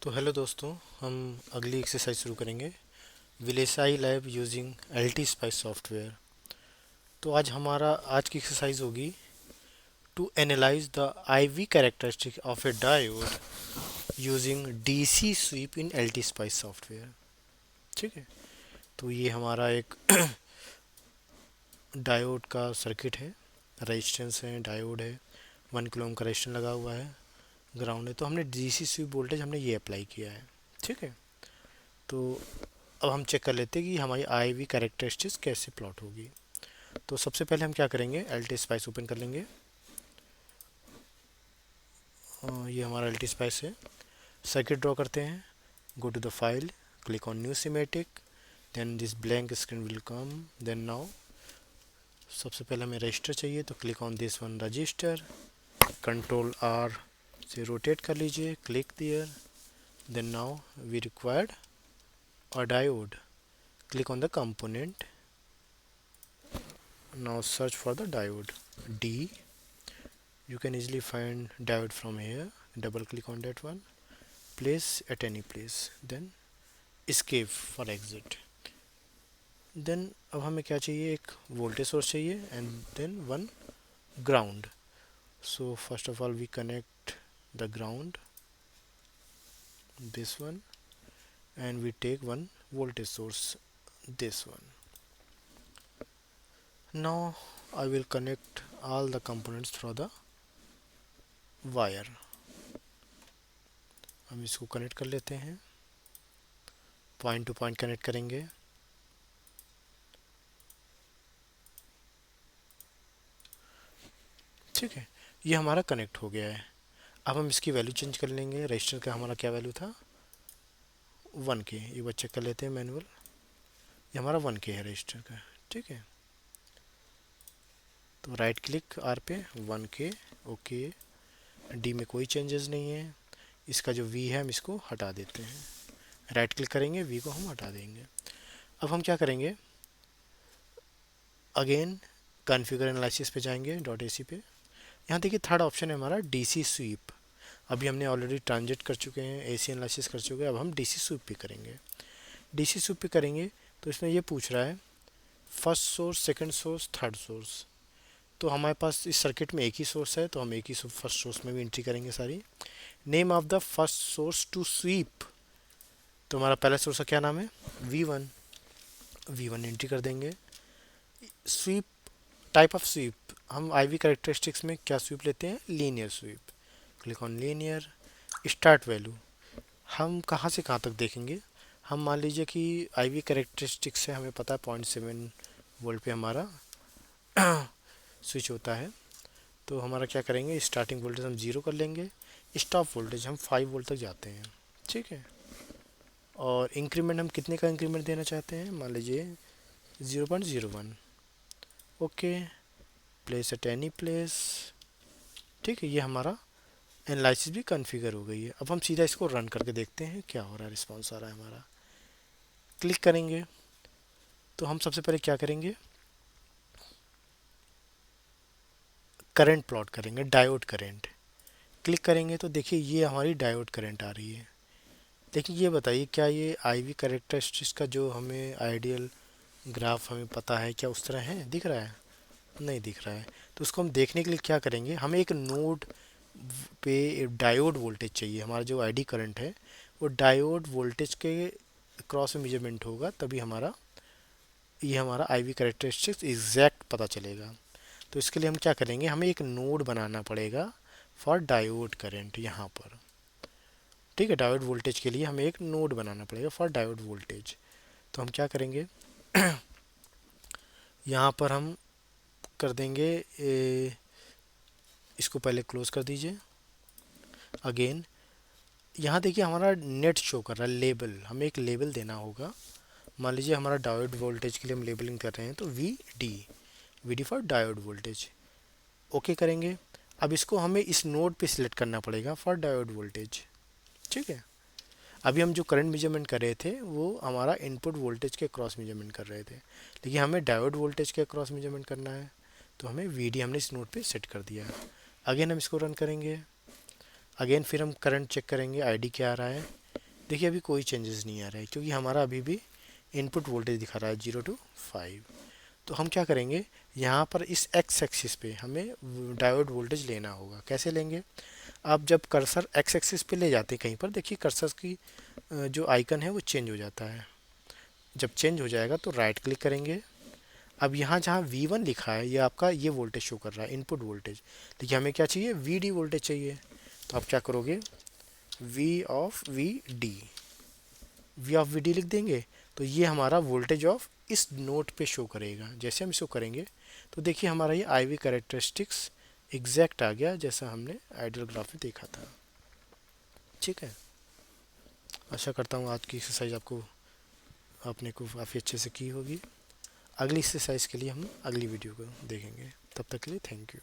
तो हेलो दोस्तों, हम अगली एक्सरसाइज शुरू करेंगे। VLSI lab using L T spice software. तो आज की एक्सरसाइज होगी to analyse the IV characteristic of a diode using DC sweep in L T spice software. ठीक है। तो ये हमारा एक डायोड का सर्किट है। रेजिस्टेंस है, डायोड है, 1 किलो ओम का रेजिस्टेंस लगा हुआ है, ग्राउंड है। तो हमने डीसी स्वीप वोल्टेज हमने ये अप्लाई किया है। ठीक है। तो अब हम चेक कर लेते हैं कि हमारी आई वी कैरेक्टरिस्टिक्स कैसे प्लॉट होगी। तो सबसे पहले हम क्या करेंगे, एल टी स्पाइस ओपन कर लेंगे। ये हमारा एल टी स्पाइस है। सर्किट ड्रॉ करते हैं। Go to the file, click on new schematic, then this blank screen will come. Then now सबसे पहले हमें रजिस्टर चाहिए, तो click on this one register, control R से रोटेट कर लीजिए, click there. Then now we required a diode, click on the component. Now search for the diode D. You can easily find diode from here. Double click on that one, place at any place, then escape for exit. Then अब हमें क्या चाहिए, एक voltage source चाहिए and then one ground. So first of all we connect the ground, this one, and we take one voltage source, this one. Now I will connect all the components through the wire. हम इसको connect कर लेते हैं, point two point connect करेंगे। ठीक है, ये हमारा कनेक्ट हो गया है। अब हम इसकी वैल्यू चेंज कर लेंगे। रजिस्टर का हमारा क्या वैल्यू था, 1K। ये बार चेक कर लेते हैं मैनुअल, ये हमारा 1K है रजिस्टर का। ठीक है, तो राइट क्लिक आर पे 1K, ओके। डी में कोई चेंजेस नहीं है। इसका जो वी है हम इसको हटा देते हैं, राइट क्लिक करेंगे, वी को हम हटा देंगे। अब हम क्या करेंगे, अगेन कॉन्फ़िगर एनालिसिस पे जाएंगे, डॉट ए सी पे। यहाँ देखिए थर्ड ऑप्शन है हमारा डीसी स्वीप। अभी हमने ऑलरेडी ट्रांजिट कर चुके हैं, एसी एनालिसिस कर चुके हैं, अब हम डीसी स्वीप पे करेंगे। डीसी स्वीप पे करेंगे तो इसमें ये पूछ रहा है first source, second source, third source. तो हमारे पास इस सर्किट में एक ही सोर्स है, तो हम एक ही फर्स्ट सोर्स में भी एंट्री करेंगे सारी। Name of the first source to sweep, तो हमारा पहला सोर्स का क्या नाम है, V1। V1 एंट्री कर देंगे। स्वीप, टाइप ऑफ स्वीप, हम आईवी कैरेक्टरिस्टिक्स में क्या स्वीप लेते हैं, linear sweep. Click on linear. Start value हम कहाँ से कहाँ तक देखेंगे। हम मान लीजिए कि आईवी कैरेक्टरिस्टिक्स से हमें पता है 0.7 वोल्ट पे हमारा स्विच होता है। तो हमारा क्या करेंगे, स्टार्टिंग वोल्टेज हम 0 कर लेंगे, स्टॉप वोल्टेज हम 5 वोल्ट तक जाते हैं। ठीक है, और इंक्रीमेंट हम कितने का इंक्रीमेंट देना चाहते हैं, मान लीजिए 0.01। Okay, place at any place. ठीक है, ये हमारा एनालिसिस भी कॉन्फ़िगर हो गई है। अब हम सीधा इसको रन करके देखते हैं क्या हो रहा है, रिस्पॉन्स आ रहा है हमारा। क्लिक करेंगे तो हम सबसे पहले क्या करेंगे, करंट प्लॉट करेंगे, डायोड करंट। क्लिक करेंगे तो देखिए ये हमारी डायोड करंट आ रही है। लेकिन ये बताइए क्या ये आईवी कैरेक्टरिस्टिक्स का जो हमें आइडियल ग्राफ हमें पता है, क्या उस तरह है, दिख रहा है, नहीं दिख रहा है। तो उसको हम देखने के लिए क्या करेंगे, हमें एक नोड पे डायोड वोल्टेज चाहिए। हमारा जो आईडी करंट है वो डायोड वोल्टेज के क्रॉस में मेजरमेंट होगा, तभी हमारा आईवी कैरेक्टरिस्टिक्स एग्जैक्ट पता चलेगा। तो इसके लिए हम क्या करेंगे, हमें एक नोड बनाना पड़ेगा फॉर डायोड करंट यहाँ पर। ठीक है, डायोड वोल्टेज के लिए हमें एक नोड बनाना पड़ेगा फॉर डायोड वोल्टेज। तो हम क्या करेंगे, यहाँ पर हम कर देंगे इसको पहले क्लोज कर दीजिए। अगेन यहाँ देखिए हमारा नेट शो कर रहा है, लेबल, हमें एक लेबल देना होगा। मान लीजिए हमारा डायोड वोल्टेज के लिए हम लेबलिंग कर रहे हैं, तो V D for diode voltage. Okay करेंगे। अब इसको हमें इस नोड पे सिलेक्ट करना पड़ेगा फॉर डायोड वोल्टेज। ठीक है, अभी हम जो करंट मेजरमेंट कर रहे थे वो हमारा इनपुट वोल्टेज के क्रॉस मेजरमेंट कर रहे थे, लेकिन हमें डायोड वोल्टेज के क्रॉस मेजरमेंट करना है, तो हमें वी हमने इस नोड पे सेट कर दिया है। अगेन हम इसको रन करेंगे। अगेन फिर हम करंट चेक करेंगे, आईडी क्या आ रहा है, देखिए अभी कोई चेंजेस नहीं आ रहा है क्योंकि हमारा अभी भी इनपुट वोल्टेज दिखा रहा है 0 to 5। तो हम क्या करेंगे, यहाँ पर इस एक्स एक्सिस पे हमें डायोड वोल्टेज लेना होगा। कैसे लेंगे, आप जब कर्सर एक्स एक्सिस पे ले जाते हैं कहीं पर, देखिए कर्सर की जो आइकन है वो चेंज हो जाता है। जब चेंज हो जाएगा तो राइट क्लिक करेंगे। अब यहाँ जहाँ V1 लिखा है ये आपका ये वोल्टेज शो कर रहा है, इनपुट वोल्टेज। देखिए हमें क्या चाहिए, VD वोल्टेज चाहिए। तो आप क्या करोगे, V ऑफ VD लिख देंगे। तो ये हमारा वोल्टेज ऑफ इस नोट पे शो करेगा। जैसे हम इसको करेंगे तो देखिए हमारा ये IV कैरेक्टरिस्टिक्स एग्जैक्ट आ गया जैसा हमने आइडियल ग्राफ में देखा था। ठीक है, आशा करता हूँ आज की एक्सरसाइज आपने को काफ़ी अच्छे से की होगी। अगली एक्सरसाइज के लिए हम अगली वीडियो को देखेंगे। तब तक के लिए थैंक यू।